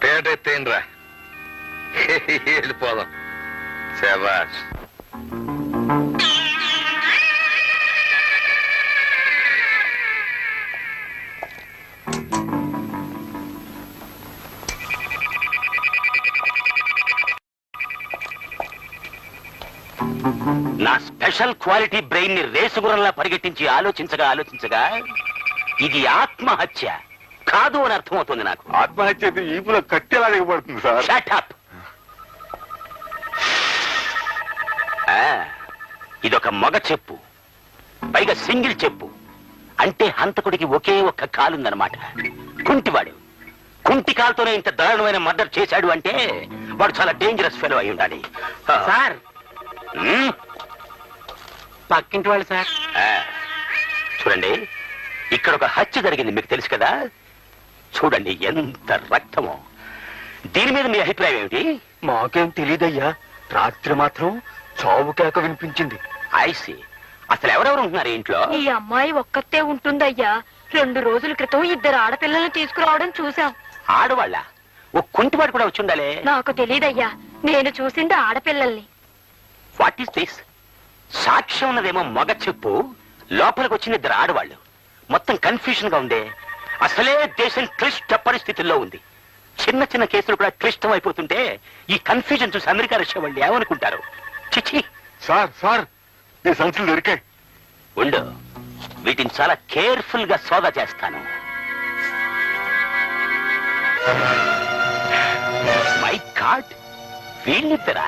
పేట ఎత్తేయండిరా, వెళ్ళిపోదాం. శబాష్. నా స్పెషల్ క్వాలిటీ బ్రెయిన్ ని రేసుగురంలా పరిగెట్టించి ఆలోచించగా ఇది ఆత్మహత్య కాదు అని అర్థమవుతుంది నాకు. ఆత్మహత్య అయితే ఈపులో కట్టెలా దిగబడుతుంది సార్. Shut up. ఇదొక మగ చెప్పు, పైగా సింగిల్ చెప్పు. అంటే హంతకుడికి ఒకే ఒక్క కాలుందనమాట. కుంటివాడు. కుంటి కాలుతోనే ఇంత దారుణమైన మర్డర్ చేశాడు అంటే వాడు చాలా డేంజరస్ ఫెలో అయి ఉండాలి. సార్, పక్కింటి వాళ్ళు సార్. చూడండి, ఇక్కడ ఒక హత్య జరిగింది, మీకు తెలుసు కదా. చూడండి ఎంత రక్తమో. దీని మీద మీ అభిప్రాయం ఏమిటి? మాకేం తెలీదయ్యా, రాత్రి మాత్రం చావు కేక వినిపించింది. ఐసి. అసలు ఎవరెవరు ఉంటున్నారు ఇంట్లో? ఈ అమ్మాయి ఒక్కతే ఉంటుందయ్యా. 2 రోజుల క్రితం 2 ఆడపిల్లల్ని తీసుకురావడం చూసాం. ఆడవాళ్ళ? ఓ కుంటివాడు కూడా వచ్చి ఉండాలి. నాకు తెలీదయ్యా, నేను చూసింది ఆడపిల్లల్ని. What is this? సాక్ష్యం ఉన్నదేమో మగ చెప్పు, లోపలికి వచ్చిన 2 ఆడవాళ్ళు. మొత్తం కన్ఫ్యూజన్ గా ఉందే. అసలే దేశం క్లిష్ట పరిస్థితుల్లో ఉంది. చిన్న చిన్న కేసులు కూడా క్లిష్టం అయిపోతుంటే ఈ కన్ఫ్యూజన్ చూసి అమెరికా రష్యా వాళ్ళు ఏమనుకుంటారు? చిచి. సార్ ఈ సంచులు దొరికాయి. ఉండు, వీటిని చాలా కేర్ఫుల్ గా సోదా చేస్తాను. మై గాడ్, వీళ్ళిద్దరా?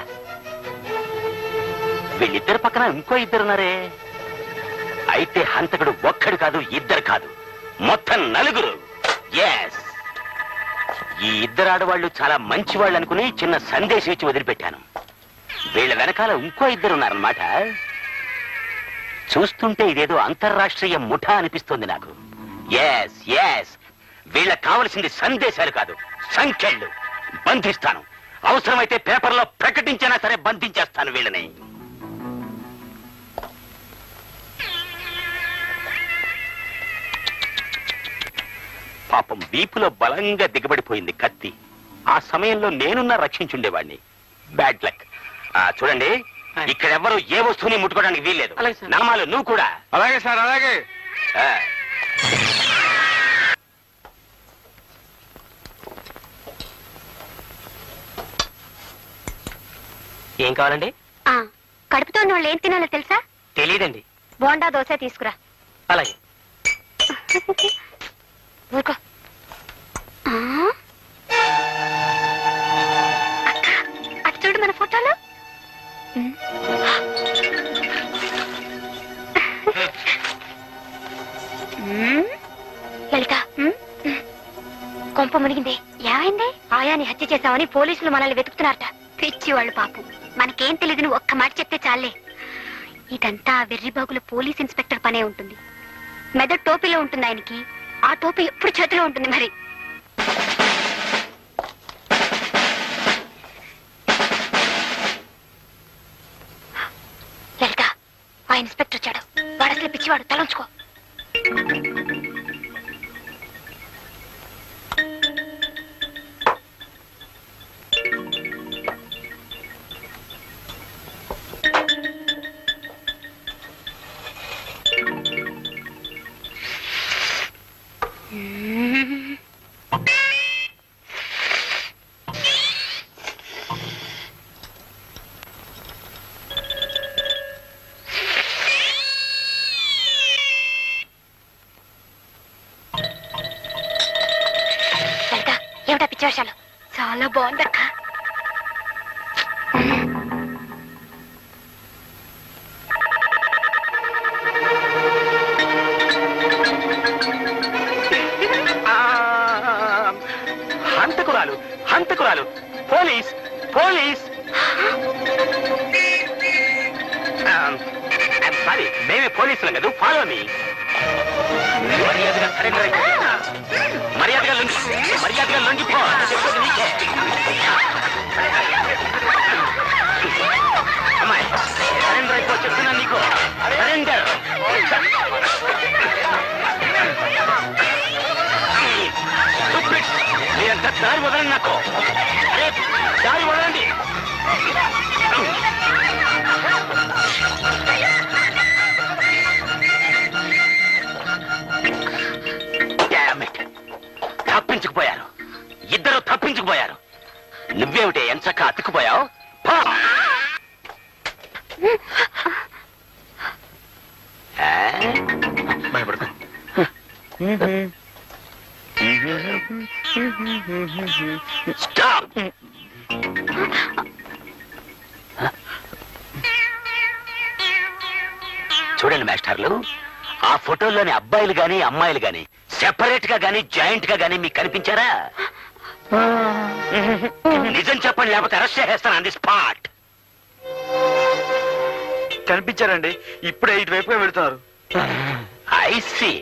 వీళ్ళిద్దరు పక్కన ఇంకో 2 ఉన్నారే. అయితే హంతకుడు ఒక్కడు కాదు, 2 కాదు, మొత్తం 4. ఎస్. ఈ 2 ఆడవాళ్ళు చాలా మంచి వాళ్ళు అనుకుని చిన్న సందేశం ఇచ్చి వదిలిపెట్టాను. వీళ్ళ వెనకాల ఇంకో 2 ఉన్నారన్నమాట. చూస్తుంటే ఇదేదో అంతర్రాష్ట్రీయ ముఠా అనిపిస్తుంది నాకు. Yes yes. వీళ్ళకి కావలసింది సందేశాలు కాదు, సంఖ్యలు. బంధిస్తాను. అవసరమైతే పేపర్లో ప్రకటించినా సరే బంధించేస్తాను వీళ్ళని. పాపం వీపులో బలంగా దిగబడిపోయింది కత్తి. ఆ సమయంలో నేనున్నా రక్షించుండేవాడిని. Bad luck. చూడండి, ఇక్కడెవ్వరూ ఏ వస్తువుని ముట్టుకోవడానికి వీల్లేదు. నామాలు నువ్వు కూడా. అలాగే సార్, అలాగే. ఏం కావాలండి? కడుపుతో ఉన్న వాళ్ళు ఏం తినాలో తెలుసా? తెలీదండి. బోండా దోశ తీసుకురా. అలాగే. ఊరుకో. అక్క, అటు చూడు మన ఫోటోలు. లలిత, కొంప మునిగింది. ఏమైంది? ఆయాని హత్య చేశామని పోలీసులు మనల్ని వెతుకుతున్నారట. పిచ్చి వాళ్ళు పాపం. మనకేం తెలియదు, నువ్వు ఒక్క మాట చెప్తే చాలే. ఇదంతా వెర్రిబాగుల పోలీస్ ఇన్స్పెక్టర్ పనే ఉంటుంది. మెదడు టోపీలో ఉంటుంది ఆయనకి. ఆ టోపీ ఎప్పుడు చేతిలో ఉంటుంది మరి. లలిత, ఆ ఇన్స్పెక్టర్ వచ్చాడు. వాడు అసలు పిచ్చివాడు, తలంచుకో. బాగుందక్క. హంతకురాలు హంతకురాలు పోలీస్ పోలీస్ సారీ మేమే పోలీసులం కదా ఫాలో మీ మర్యాదగా సరెండర్ అయిపో మర్యాదగా లొంగిపో చెప్పేది నీకే అమ్మాయి సరెండర్ అయిపో చెప్తున్నా నీకు సరెండర్ మీరంతా దారి వదలండి నాకు అరే దారి వదలండి తప్పించుకుపోయారు ఇద్దరు తప్పించుకుపోయారు నువ్వేమిటే ఎంచక్క అతుక్కుపోయావు భయపడతా స్టాప్ చూడండి మాస్టర్లు ఆ ఫోటోల్లోని అబ్బాయిలు గాని అమ్మాయిలు గాని సెపరేట్ గా గాని జాయింట్ గా గాని మీకు కనిపించారా నిజం చెప్పండి లేకపోతే అరెస్ట్ చేసేస్తాను ఆన్ ది స్పాట్ కనిపించారండి ఇప్పుడే ఇటువైపుగా వెళ్తున్నారు ఐ సీ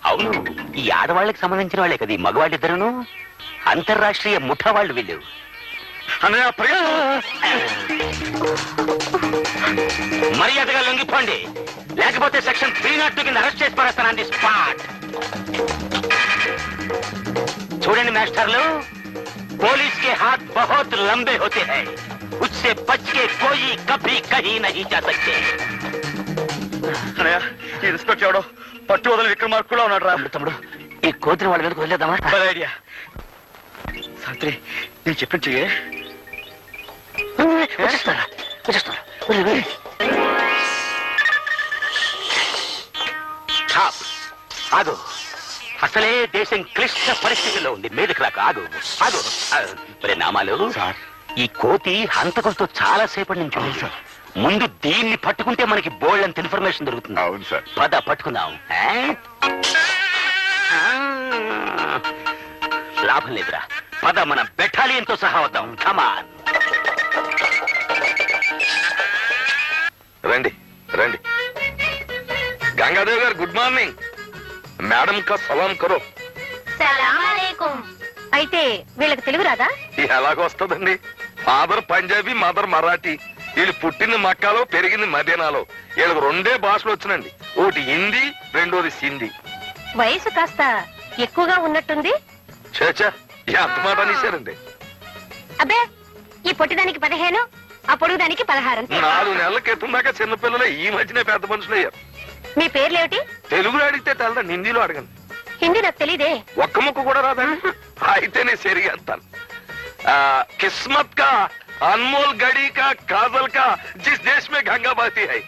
అవును ఈ ఆడవాళ్ళకి సంబంధించిన వాళ్ళే కదా ఈ మగవాళ్ళిద్దరును అంతర్రాష్ట్రీయ ముఠా వాళ్ళు వీళ్ళు మర్యాదగా లొంగిపోండి లేకపోతే సెక్షన్ 302 కింద అరెస్ట్ చేసి పడేస్తాను ఆన్ ది స్పాట్ చూడండి మాస్టర్లు पुलिस के हाथ बहुत लंबे होते हैं उससे बच के कोई कभी कहीं नहीं जा सकते ఈ ఇన్స్పెక్టర్ ఎవడో పట్టు వదల విక్రమార్కులో ఉన్నాడు రా తమ్ముడు ఈ కోతిని వాళ్ళ మీదకి వదిలేద్దామా ఐడియా సాత్రి నేను చెప్పిన చెయ్యే వచ్చేస్తారా ఆగు అసలే దేశం క్లిష్ట పరిస్థితిలో ఉంది మీదకి రాక ఆగు ఆగు మరి నామాలు ఈ కోతి హంతకులతో చాలా సేపటి నుంచి ఉంది సార్ ముందు దీన్ని పట్టుకుంటే మనకి బోల్డ్ అంత ఇన్ఫర్మేషన్ దొరుకుతుంది అవును సార్ పద పట్టుకుందాం లాభం లేదురా పద మన బెటాలియన్ తో సహా వద్దాం కమాన్ రండి రండి గంగాదేవ్ గారు గుడ్ మార్నింగ్ మేడం కా సలాం కరో అయితే వీళ్ళకి తెలుగు రాదా ఎలాగొస్తుందండి ఫాదర్ పంజాబీ మదర్ మరాఠీ వీళ్ళు పుట్టింది మక్కాలో పెరిగింది మదీనాలో వీళ్ళకి రెండే భాషలు వచ్చినండి ఒకటి హిందీ రెండోది సింధీ వయసు కాస్త ఎక్కువగా ఉన్నట్టుంది చేచా ఎంత మాట అనేసారండి అబ్బే ఈ పొట్టిదానికి 15 ఆ పొడుగుదానికి 16 4 నెలల క్రితం దాకా చిన్నపిల్లలే ఈ మధ్యనే పెద్ద మనుషులు అయ్యారు మీ పేర్లేమిటి తెలుగులో అడిగితే తెలదా హిందీలో అడగండి హిందీ నాకు తెలీదే ఒక్క ముక్క కూడా రాదండి అయితేనే సరిగా అంతాను किस्मत का अनमोल घड़ी का काजल का जिस देश में गंगा बहती है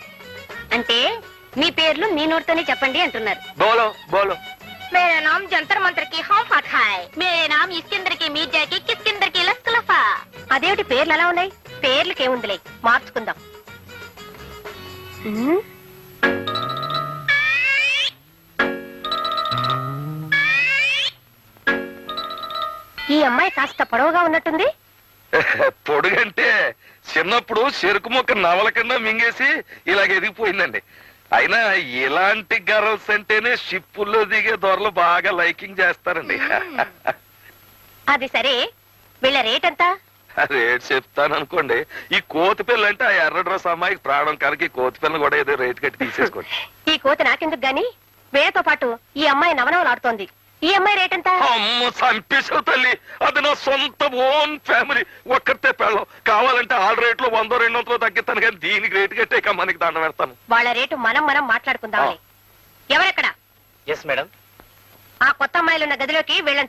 అంటే మీ పేర్లు మీ నోటితోనే చెప్పండి అంటున్నారు बोलो बोलो मेरा नाम जंतर मंतर की हौफत है मेरे नाम इस्किंदर की मीर्జా की किस्किंदर की लस्कलफा అదేమిటి పేర్లు ఎలా ఉన్నాయి పేర్లకి ఏముందిలే మార్చుకుందాం ఈ అమ్మాయి కాస్త పొడవుగా ఉన్నట్టుంది పొడుగంటే చిన్నప్పుడు చెరుకు మొక్క నవల కింద మింగేసి ఇలాగ ఎదిగిపోయిందండి అయినా ఇలాంటి గర్ల్స్ అంటేనే షిప్పుల్లో దిగే దొరలు బాగా లైకింగ్ చేస్తారండి అది సరే వీళ్ళ రేట్ ఎంత రేట్ చెప్తాను అనుకోండి ఈ కోతి పిల్ల అంటే ఆ ఎర్ర డ్రెస్ అమ్మాయికి ప్రాణం కనుక ఈ కోతి పిల్లని కూడా ఏదో రేట్ కట్టి తీసేసుకోండి ఈ కోతి నాకెందుకు గాని వీళ్ళతో పాటు ఈ అమ్మాయి నవనవలు ఆడుతోంది ఈ అమ్మాయి రేట్ ఎంత అమ్మ చంపేసావు తల్లి అది నా సొంత ఓన్ ఫ్యామిలీ ఒక్కరితే పెళ్ళం కావాలంటే ఆల్ రేట్ లో 100-200 తగ్గిస్తాను కానీ దీనికి రేటు కట్టే మనకి దండ పెడతాను వాళ్ళ రేటు మనం మాట్లాడుకుందాం ఎవరెక్కడ ఎస్ మేడం ఆ కొత్త అమ్మాయిలున్న గదిలోకి వీళ్ళని